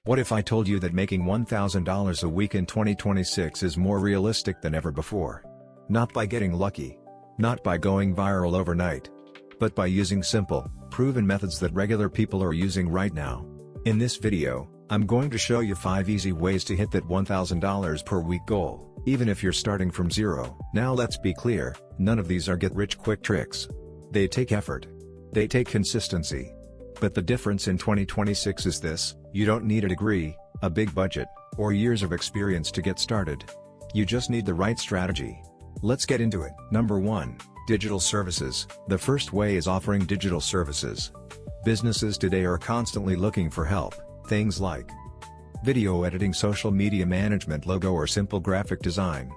What if I told you that making $1,000 a week in 2026 is more realistic than ever before? Not by getting lucky. Not by going viral overnight. But by using simple, proven methods that regular people are using right now. In this video, I'm going to show you 5 easy ways to hit that $1,000 per week goal, even if you're starting from zero. Now let's be clear, none of these are get-rich-quick tricks. They take effort. They take consistency. But the difference in 2026 is this: you don't need a degree, a big budget, or years of experience to get started. You just need the right strategy. Let's get into it. Number 1. Digital services. The first way is offering digital services. Businesses today are constantly looking for help, things like video editing, social media management, logo or simple graphic design.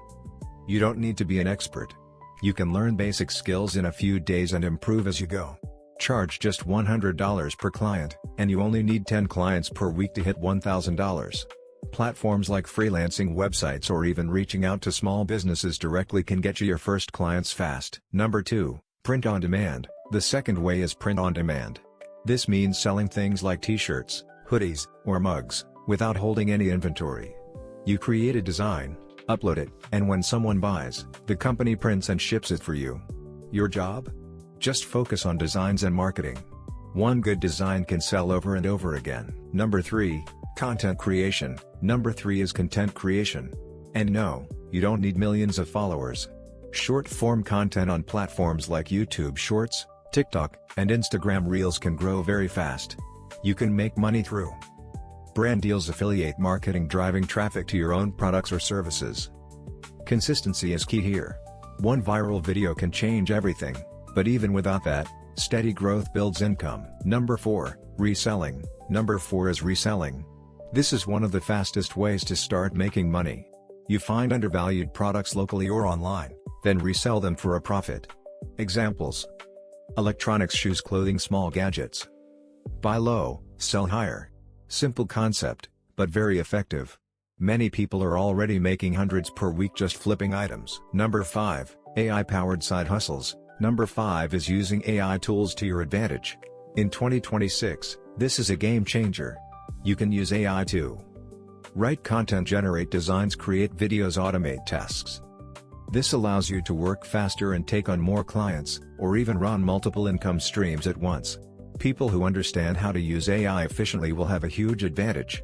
You don't need to be an expert. You can learn basic skills in a few days and improve as you go. Charge just $100 per client, and you only need 10 clients per week to hit $1,000. Platforms like freelancing websites or even reaching out to small businesses directly can get you your first clients fast. Number 2. Print on demand. The second way is print on demand. This means selling things like t-shirts, hoodies, or mugs, without holding any inventory. You create a design, upload it, and when someone buys, the company prints and ships it for you. Your job? Just focus on designs and marketing. One good design can sell over and over again. Number 3. Content creation. Number 3 is content creation. And no, you don't need millions of followers. Short-form content on platforms like YouTube Shorts, TikTok, and Instagram Reels can grow very fast. You can make money through brand deals, affiliate marketing, driving traffic to your own products or services. Consistency is key here. One viral video can change everything. But even without that, steady growth builds income. Number 4. Reselling. Number 4 is reselling. This is one of the fastest ways to start making money. You find undervalued products locally or online, then resell them for a profit. Examples: electronics, shoes, clothing, small gadgets. Buy low, sell higher. Simple concept, but very effective. Many people are already making hundreds per week just flipping items. Number 5. AI-powered side hustles. Number 5 is using AI tools to your advantage. In 2026, this is a game changer. You can use AI to write content, generate designs, create videos, automate tasks. This allows you to work faster and take on more clients, or even run multiple income streams at once. People who understand how to use AI efficiently will have a huge advantage.